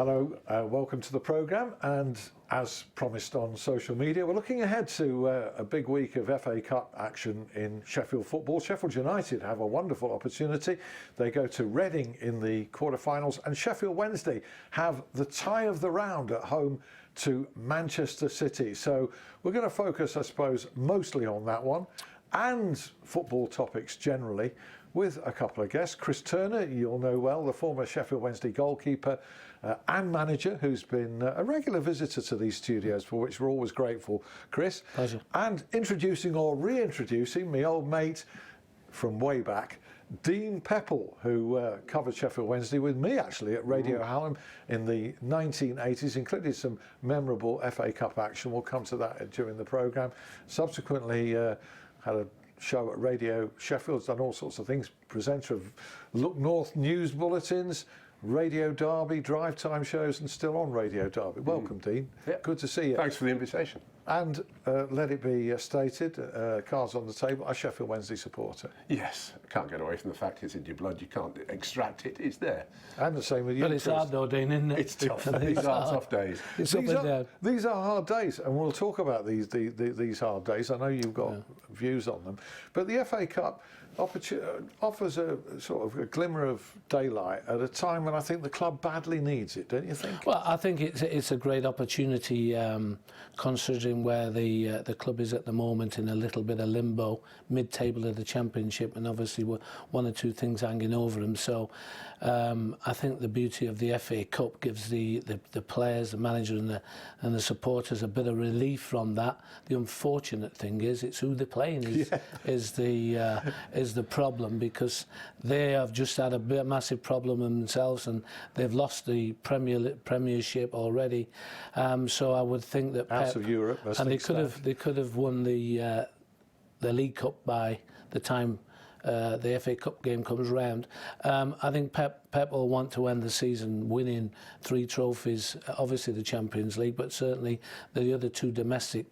Hello, welcome to the programme, and as promised on social media, we're looking ahead to a big week of FA Cup action in Sheffield football. Sheffield United have a wonderful opportunity. They go to Reading in the quarterfinals, and Sheffield Wednesday have the tie of the round at home to Manchester City. So we're going to focus, I suppose, mostly on that one and football topics generally, with a couple of guests. Chris Turner, you'll know well, the former Sheffield Wednesday goalkeeper and manager, who's been a regular visitor to these studios, for which we're always grateful. Chris. Pleasure. And introducing or reintroducing my old mate from way back, Dean Pepall, who covered Sheffield Wednesday with me actually at Radio Hallam in the 1980s, included some memorable FA Cup action. We'll come to that during the programme. Subsequently had a show at Radio Sheffield, done all sorts of things, presenter of Look North news bulletins, Radio Derby, drive time shows, and still on Radio Derby. Welcome, Dean. Yep. Good to see you. Thanks for the invitation. And let it be stated, cards on the table, a Sheffield Wednesday supporter. Yes, can't get away from the fact it's in your blood. You can't extract it. It's there. And the same with you. But it's hard though, Dean, isn't it? It's tough. These are tough days. It's up and down. These are hard days, and we'll talk about these hard days. I know you've got views on them, but the FA Cup offers a sort of a glimmer of daylight at a time when I think the club badly needs it, don't you think? Well, I think it's a great opportunity, considering where the club is at the moment, in a little bit of limbo, mid-table of the Championship, and obviously one or two things hanging over them. So I think the beauty of the FA Cup gives the players, the manager, and the supporters a bit of relief from that. The unfortunate thing is, it's who they're playing is the problem, because they have just had a massive problem themselves, and they've lost the Premiership already. So I would think that out of Europe, and they could have won the League Cup by the time the FA Cup game comes round. I think Pep will want to end the season winning 3 trophies, obviously the Champions League, but certainly the other 2 domestic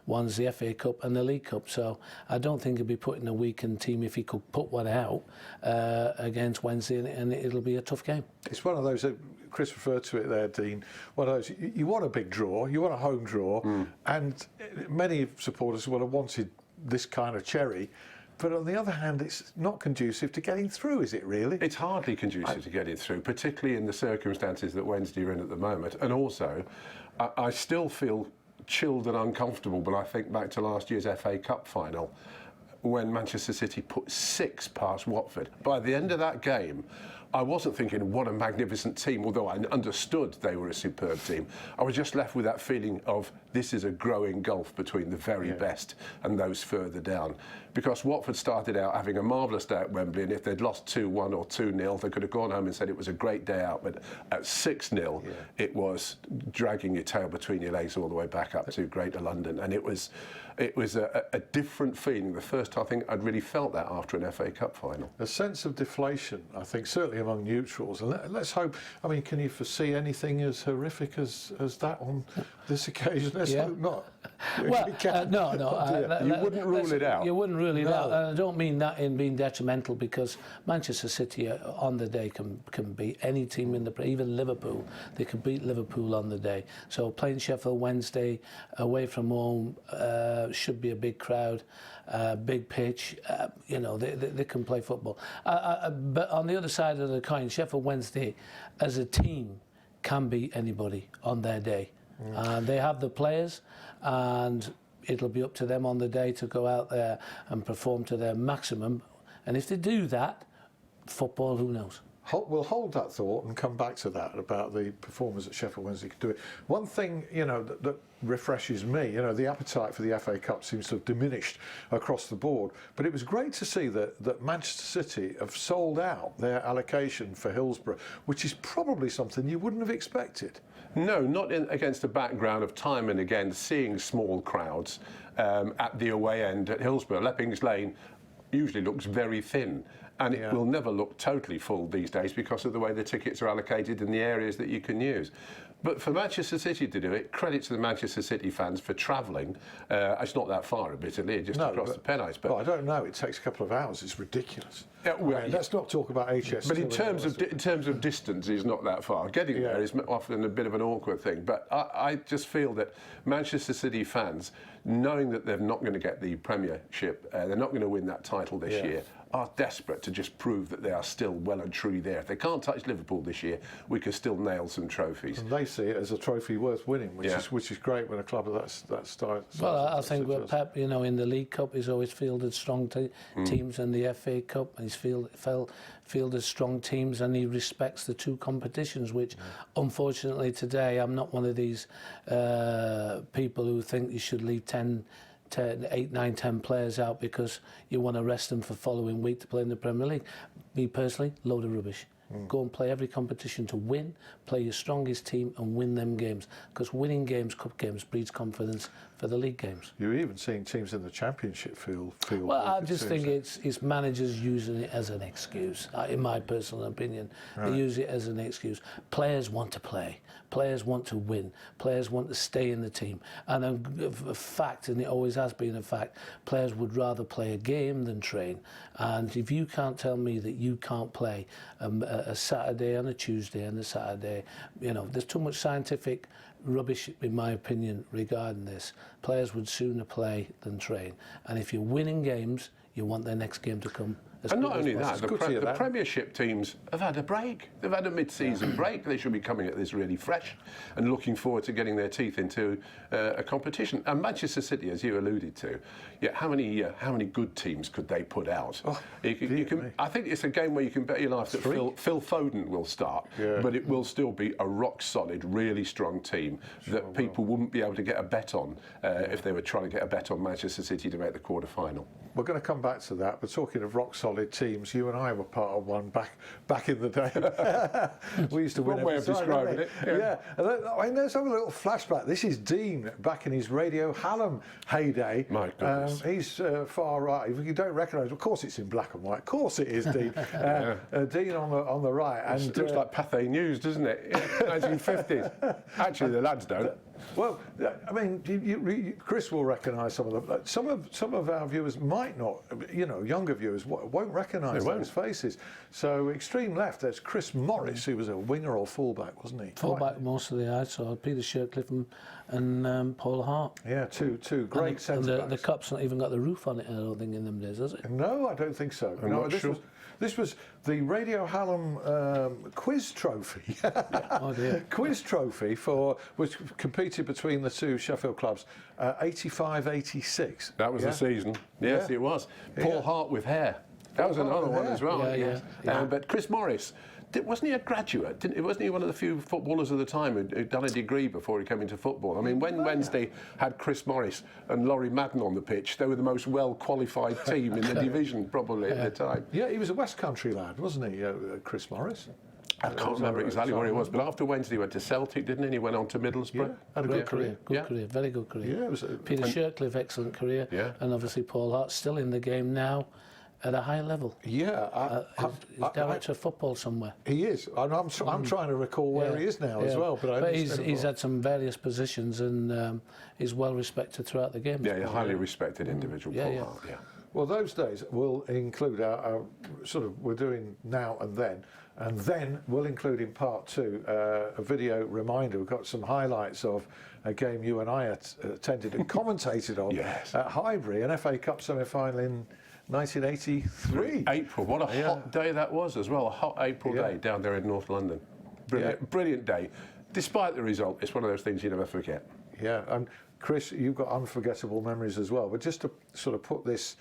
ones, the FA Cup and the League Cup. So I don't think he'll be putting a weakened team if he could put one out against Wednesday, and it'll be a tough game. It's one of those, Chris referred to it there, Dean, one of those, you want a big draw, you want a home draw, and many supporters will have wanted this kind of cherry. But on the other hand, it's not conducive to getting through, is it really? It's hardly conducive to getting through, particularly in the circumstances that Wednesday are in at the moment. And also, I still feel chilled and uncomfortable when I think back to last year's FA Cup final, when Manchester City put 6 past Watford. By the end of that game, I wasn't thinking, what a magnificent team, although I understood they were a superb team. I was just left with that feeling of, this is a growing gulf between the very best and those further down. Because Watford started out having a marvellous day at Wembley, and if they'd lost 2-1 or 2-0, they could have gone home and said it was a great day out. But at 6-0, it was dragging your tail between your legs all the way back up to Greater London. And it was a different feeling. The first time I think I'd really felt that after an FA Cup final. A sense of deflation, I think, certainly among neutrals. And let's hope, I mean, can you foresee anything as horrific as that on this occasion? Let's hope not. Well, no. You wouldn't rule it out. You wouldn't rule it out. And I don't mean that in being detrimental, because Manchester City on the day can beat any team in even Liverpool. They can beat Liverpool on the day. So playing Sheffield Wednesday away from home should be a big crowd, big pitch. You know, they can play football. But on the other side of the coin, Sheffield Wednesday as a team can beat anybody on their day. And they have the players, and it'll be up to them on the day to go out there and perform to their maximum. And if they do that, football, who knows? We'll hold that thought and come back to that about the performers at Sheffield Wednesday can do it. One thing, you know, that refreshes me, you know, the appetite for the FA Cup seems to have diminished across the board. But it was great to see that Manchester City have sold out their allocation for Hillsborough, which is probably something you wouldn't have expected. No, not against a background of time and again seeing small crowds at the away end at Hillsborough. Leppings Lane usually looks very thin, and it will never look totally full these days because of the way the tickets are allocated in the areas that you can use. But for Manchester City to do it, credit to the Manchester City fans for travelling. It's not that far, admittedly, just across the Pennines. But I don't know. It takes a couple of hours. It's ridiculous. Yeah, well, I mean, let's not talk about HS2. But in terms of distance, it's not that far. Getting there is often a bit of an awkward thing. But I just feel that Manchester City fans, knowing that they're not going to get the Premiership, they're not going to win that title this year, are desperate to just prove that they are still well and truly there. If they can't touch Liverpool this year, we can still nail some trophies. And they see it as a trophy worth winning, which is great when a club of that style. Well, I think with Pep, you know, in the League Cup, he's always fielded strong teams, in the FA Cup, and he's fielded strong teams, and he respects the two competitions, which unfortunately today, I'm not one of these people who think you should leave 8, 9, 10 players out because you want to rest them for following week to play in the Premier League. Me personally, load of rubbish. Go and play every competition to win, play your strongest team and win them games. Because winning games, cup games, breeds confidence for the league games. You're even seeing teams in the Championship feel well, I just think it's managers using it as an excuse, in my personal opinion. Right. They use it as an excuse. Players want to play. Players want to win. Players want to stay in the team. And a fact, and it always has been a fact, players would rather play a game than train. And if you can't tell me that you can't play a Saturday and a Tuesday and a Saturday, you know, there's too much scientific rubbish, in my opinion, regarding this. Players would sooner play than train. And if you're winning games, you want their next game to come. And not only that, the Premiership teams have had a break. They've had a mid-season break. They should be coming at this really fresh and looking forward to getting their teeth into a competition. And Manchester City, as you alluded to, how many good teams could they put out? Oh, I think it's a game where you can bet your life that Phil Foden will start, but it will still be a rock-solid, really strong team that people wouldn't be able to get a bet on if they were trying to get a bet on Manchester City to make the quarter-final. We're going to come back to that, but talking of rock-solid teams, you and I were part of one back in the day. We used to win. One way of describing it. Yeah. I mean, let's have a little flashback. This is Dean back in his Radio Hallam heyday. My goodness. He's far right. If you don't recognise, of course it's in black and white. Of course it is Dean. Dean on the right. And it looks like Pathé News, doesn't it? 1950s. Actually, the lads don't. Well, I mean, Chris will recognise some of them. Some of our viewers might not, you know, younger viewers won't recognise those faces. So extreme left, there's Chris Morris, who was a winger or fullback, wasn't he? Fullback most of the night, so Peter Shirtcliffe and Paul Hart. Yeah, two great centre-backs. The Cup's not even got the roof on it, I don't think, in them days, has it? No, I don't think so. I'm not sure. This was the Radio Hallam quiz trophy. Oh dear. Quiz trophy which competed between the two Sheffield clubs, 85-86. That was the season. Yes, it was. Paul Hart with hair. That was another one as well. Yeah. But Chris Morris, wasn't he a graduate? Wasn't he one of the few footballers of the time who'd done a degree before he came into football? I mean, when Wednesday had Chris Morris and Laurie Madden on the pitch, they were the most well-qualified team in the division probably at the time. Yeah, he was a West Country lad, wasn't he, Chris Morris? I can't remember exactly where he was, but after Wednesday he went to Celtic, didn't he? And he went on to Middlesbrough. Yeah, had a good career. Career, very good career. Yeah, it was Peter Shirtcliffe, excellent career. Yeah. And obviously Paul Hart, still in the game now at a high level. Yeah. He's director of football somewhere. He is. And I'm trying to recall where he is now as well. But he's had some various positions and he's well respected throughout the game. Yeah, a highly respected individual, Paul Hart. Yeah. Well, those days will include our we're doing now and then we'll include in part 2 a video reminder. We've got some highlights of a game you and I attended and commentated on at Highbury, an FA Cup semi-final in 1983. April, what a hot day that was as well, a hot April day down there in North London. Brilliant day. Despite the result, it's one of those things you never forget. Yeah, and Chris, you've got unforgettable memories as well. But just to sort of put this,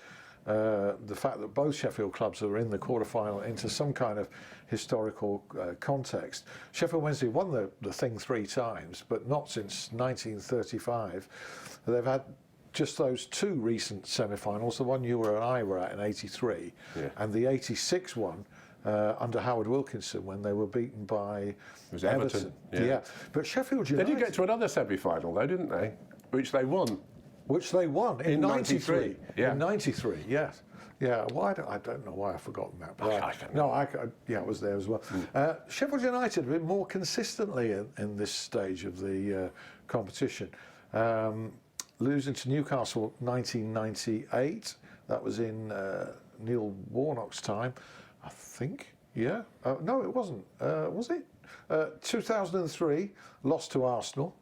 the fact that both Sheffield clubs are in the quarter-final into some kind of historical context. Sheffield Wednesday won the thing 3 times, but not since 1935. They've had just those 2 recent semi-finals, the one you and I were at in 83, and the 86 one under Howard Wilkinson when they were beaten by Everton. Yeah. But Sheffield United... They did get to another semi-final though, didn't they? Which they won. which they won in 93. Yeah. In 93, yes. Yeah, I don't know why I've forgotten that. But I was there as well. Sheffield United have been more consistently in this stage of the competition. Losing to Newcastle 1998, that was in Neil Warnock's time, I think. Yeah. No, it wasn't. Was it? 2003, lost to Arsenal.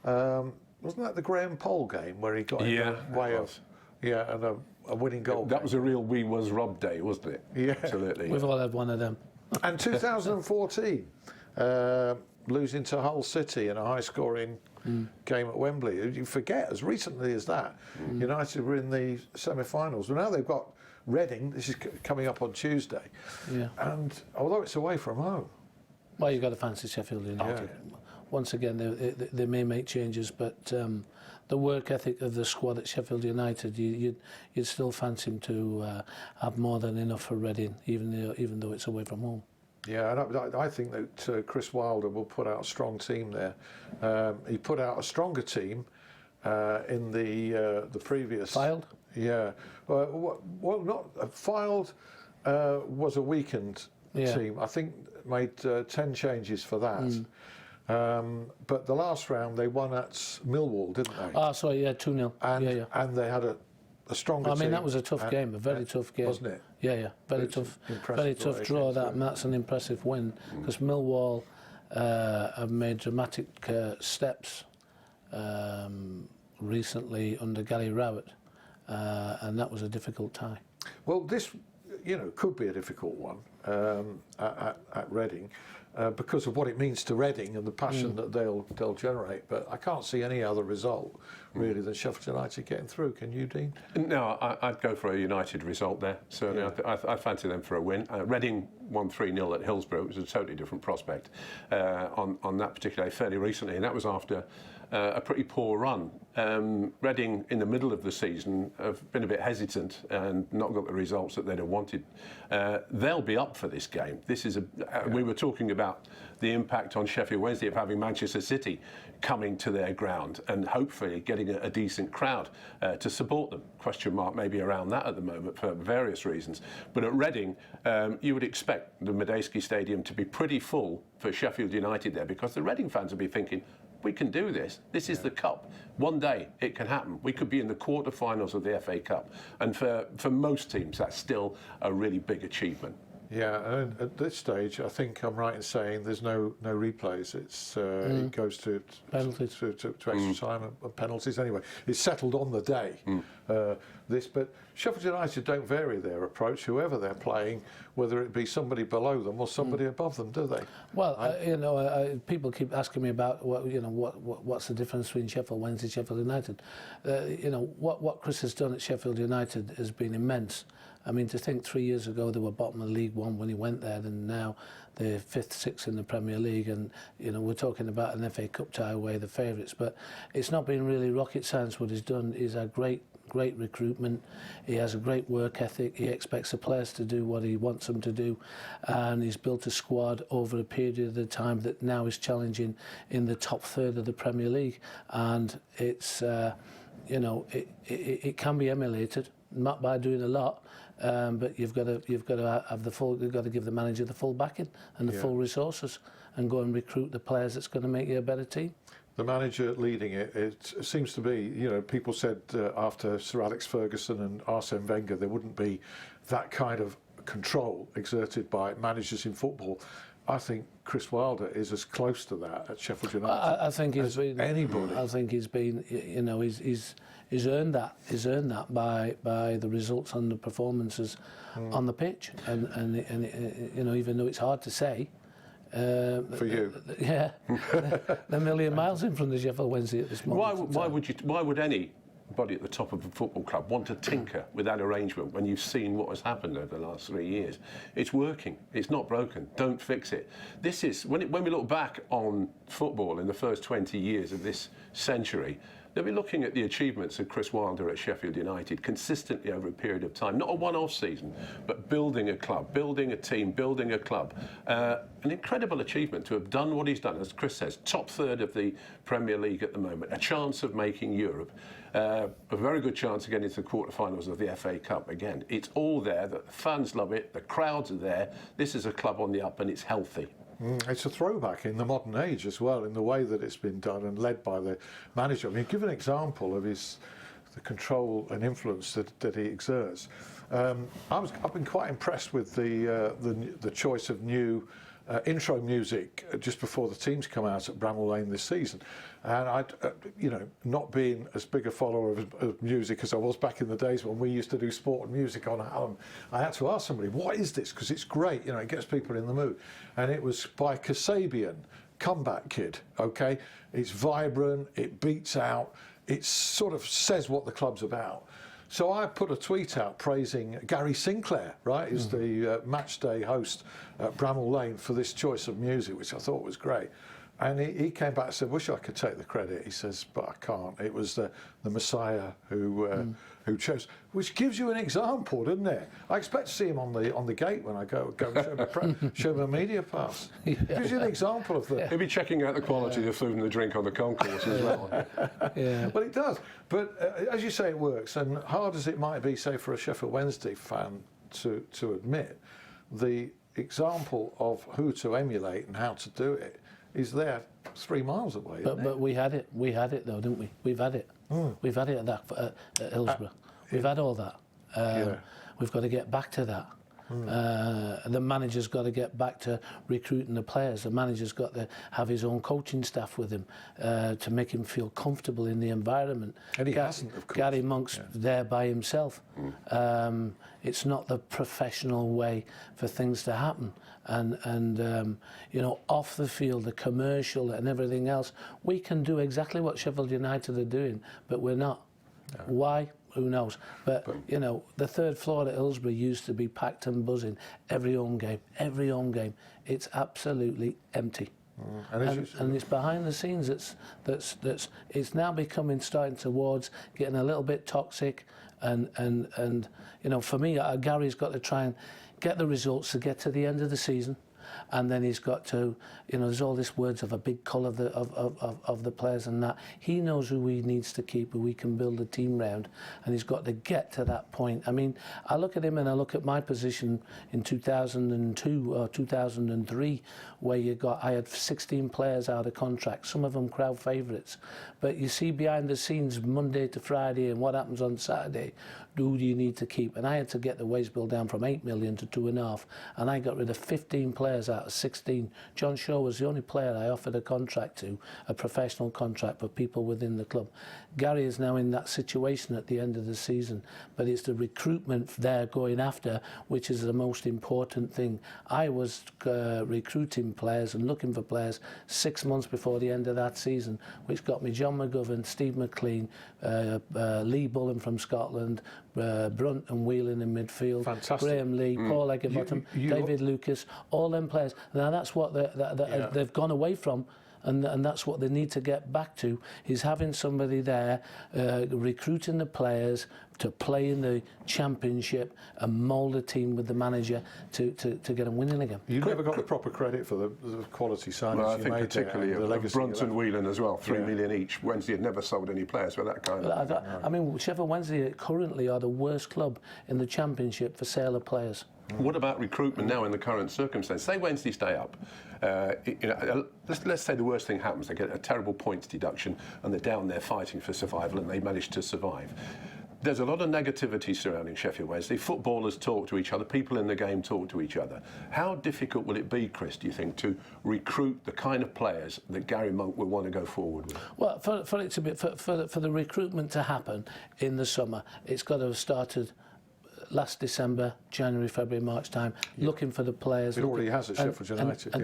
Wasn't that the Graham Poll game where he got in the way of... Yeah, and a winning goal. That was a real we was robbed day, wasn't it? Yeah. Absolutely. We've all had one of them. And 2014, losing to Hull City in a high-scoring game at Wembley. You forget, as recently as that, United were in the semi-finals. Well, now they've got Reading. This is coming up on Tuesday. Yeah. And although it's away from home. Well, you've got to fancy Sheffield United. Yeah. Once again, they may make changes, but the work ethic of the squad at Sheffield United, you'd still fancy him to have more than enough for Reading, even though it's away from home. Yeah, and I think that Chris Wilder will put out a strong team there. He put out a stronger team in the previous... Filed? Yeah. Well, not... Filed was a weakened team. I think made 10 changes for that. But the last round they won at Millwall, didn't they? Ah, sorry, yeah, 2-0. And they had a stronger team. I mean, that was a tough game, a very tough game. Wasn't it? Yeah. Very tough draw, and that's an impressive win, because Millwall have made dramatic steps recently under Gary Rowett, and that was a difficult tie. Well, this, could be a difficult one at Reading. Because of what it means to Reading and the passion that they'll generate, but I can't see any other result really than Sheffield United getting through. Can you, Dean? No, I'd go for a United result there. Certainly, I fancy them for a win. Reading won 3-0 at Hillsborough. It was a totally different prospect on that particular day fairly recently, and that was after a pretty poor run. Reading, in the middle of the season, have been a bit hesitant and not got the results that they'd have wanted. They'll be up for this game. This is we were talking about the impact on Sheffield Wednesday of having Manchester City coming to their ground and hopefully getting a decent crowd to support them. Question mark maybe around that at the moment for various reasons. But at Reading, you would expect the Medeski Stadium to be pretty full for Sheffield United there, because the Reading fans will be thinking, we can do this. This is the Cup. One day it can happen. We could be in the quarter-finals of the FA Cup. And for most teams, that's still a really big achievement. Yeah, and at this stage, I think I'm right in saying there's no replays. It's it goes to penalties, to extra time and penalties. Anyway, it's settled on the day. But Sheffield United don't vary their approach. Whoever they're playing, whether it be somebody below them or somebody above them, do they? Well, people keep asking me about what's the difference between Sheffield Wednesday and Sheffield United. What Chris has done at Sheffield United has been immense. I mean, to think 3 years ago they were bottom of League One when he went there, and now they're 5th, 6th in the Premier League, and we're talking about an FA Cup tie away, the favourites. But it's not been really rocket science what he's done. He's had great recruitment. He has a great work ethic. He expects the players to do what he wants them to do, and he's built a squad over a period of the time that now is challenging in the top third of the Premier League, and it's it can be emulated, not by doing a lot. But you've got to have the full. You've got to give the manager the full backing and the full resources, and go and recruit the players that's going to make you a better team. The manager leading it seems to be. People said after Sir Alex Ferguson and Arsene Wenger, there wouldn't be that kind of control exerted by managers in football. I think Chris Wilder is as close to that at Sheffield United. I think he's been anybody. I think he's been. He's earned that. He's earned that by the results and the performances on the pitch, and even though it's hard to say. For you, yeah, they're a million miles in from the Sheffield Wednesday at this moment. Why would anybody at the top of a football club want to tinker with that arrangement when you've seen what has happened over the last 3 years? It's working. It's not broken. Don't fix it. This is when we look back on football in the first 20 years of this century. They'll be looking at the achievements of Chris Wilder at Sheffield United consistently over a period of time, not a one-off season, but building a club, building a team, building a club. An incredible achievement to have done what he's done, as Chris says, top third of the Premier League at the moment, a chance of making Europe, a very good chance of getting into the quarterfinals of the FA Cup again. It's all there, the fans love it, the crowds are there, this is a club on the up and it's healthy. It's a throwback in the modern age as well, in the way that it's been done and led by the manager. I mean, give an example of the control and influence that he exerts. I've been quite impressed with the choice of new intro music just before the teams come out at Bramall Lane this season. And I, not being as big a follower of music as I was back in the days when we used to do sport and music on Hallam, I had to ask somebody, what is this? Because it's great, it gets people in the mood. And it was by Kasabian, Comeback Kid, okay? It's vibrant, it beats out, it sort of says what the club's about. So I put a tweet out praising Gary Sinclair, right, who's the match day host at Bramall Lane, for this choice of music, which I thought was great. And he came back and said, wish I could take the credit. He says, but I can't. It was the Messiah who chose, which gives you an example, doesn't it? I expect to see him on the gate when I go and show my media pass. Gives you an example of the... He'll be checking out the quality of the food and the drink on the concourse as well. Yeah. Well, it does. But as you say, it works. And hard as it might be, say, for a Sheffield Wednesday fan to admit, the example of who to emulate and how to do it is there 3 miles away. But we had it though, didn't we? We've had it. We've had it at Hillsborough. We've had all that. We've got to get back to that. The manager's got to get back to recruiting the players. The manager's got to have his own coaching staff with him to make him feel comfortable in the environment. And he hasn't, of course. Gary Monk's there by himself. It's not the professional way for things to happen. And off the field, the commercial and everything else, we can do exactly what Sheffield United are doing, but we're not. No. Why? Who knows? But the third floor at Hillsborough used to be packed and buzzing every home game. It's absolutely empty. And it's behind the scenes it's now starting towards getting a little bit toxic, and for me, Gary's got to try and get the results to get to the end of the season. And then he's got to, there's all this words of a big cull of the players and that. He knows who he needs to keep, who we can build a team round, and he's got to get to that point. I mean, I look at him and I look at my position in 2002 or 2003, where I had 16 players out of contract, some of them crowd favourites. But you see behind the scenes, Monday to Friday, and what happens on Saturday, who do you need to keep? And I had to get the wage bill down from 8 million to 2.5, and I got rid of 15 players out of 16. John Shaw was the only player I offered a contract to, a professional contract for people within the club. Gary is now in that situation at the end of the season, but it's the recruitment there going after which is the most important thing. I was recruiting players and looking for players 6 months before the end of that season, which got me John McGovern, Steve McLean, Lee Bullen from Scotland, Brunt and Whelan in midfield, Fantastic. Graham Lee, Paul Eggerbottom, David Lucas, all them players. Now that's what they've gone away from, and that's what they need to get back to, is having somebody there recruiting the players to play in the championship and mould a team with the manager to get them winning again. You never got the proper credit for the quality signings well, I you think made particularly there, of Brunt and Whelan as well, 3 million each. Wednesday had never sold any players for that kind of... I mean, Sheffield Wednesday currently are the worst club in the championship for sale of players. What about recruitment now in the current circumstance? Say Wednesday stay up. Let's say the worst thing happens. They get a terrible points deduction and they're down there fighting for survival and they manage to survive. There's a lot of negativity surrounding Sheffield Wednesday. Footballers talk to each other. People in the game talk to each other. How difficult will it be, Chris, do you think, to recruit the kind of players that Gary Monk will want to go forward with? Well, for it to be for the recruitment to happen in the summer, it's got to have started last December, January, February, March time, looking for the players. It already has at Sheffield United,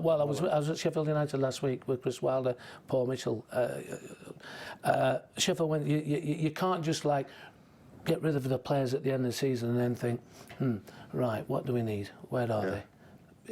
well, I was at Sheffield United last week with Chris Wilder, Paul Mitchell. Sheffield, when you can't just get rid of the players at the end of the season and then think, right, what do we need? Where are they?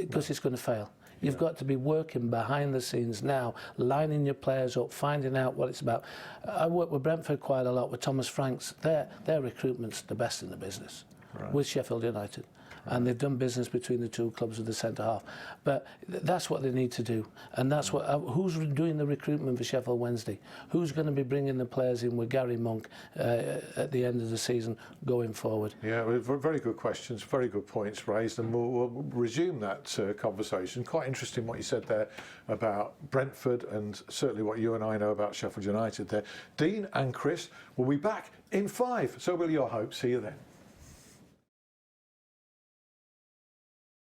Because it's going to fail. You've got to be working behind the scenes now, lining your players up, finding out what it's about. I work with Brentford quite a lot with Thomas Franks. Their recruitment's the best in the business with Sheffield United. And they've done business between the two clubs with the centre half. But that's what they need to do. And that's what who's doing the recruitment for Sheffield Wednesday? Who's going to be bringing the players in with Gary Monk at the end of the season going forward? Yeah, very good questions, very good points raised, and we'll resume that conversation. Quite interesting what you said there about Brentford, and certainly what you and I know about Sheffield United there. Dean and Chris will be back in 5. So will your hope. See you then.